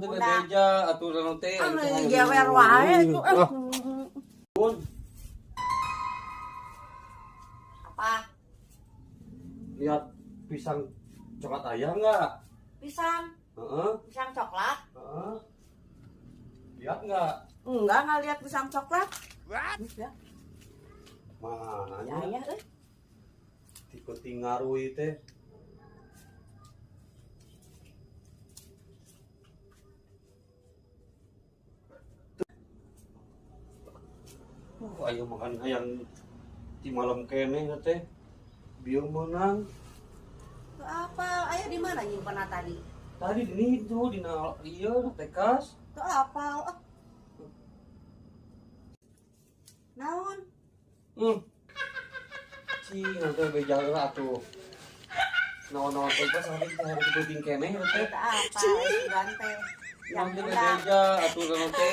Bebeja aturan teh. Anu gewer wae tuh. Bun, Apa? lihat pisang coklat ayah nggak? Pisang? Heeh, Pisang coklat? heeh. Lihat nggak? Enggak lihat pisang coklat. Ya, Mana ya, nya? ya, Tipe tingarui teh. Ayo makan ayam di malam kene teh. Biar menang. Apa? Ayo di mana nyimpen tadi? Tadi ini tuh di iya tekas. Tuh apa? Naon? Nanti bejaga atuh. Naon-naon teh pas hari diputing kene teh. Apa? Gante. Yang beja atuh teh.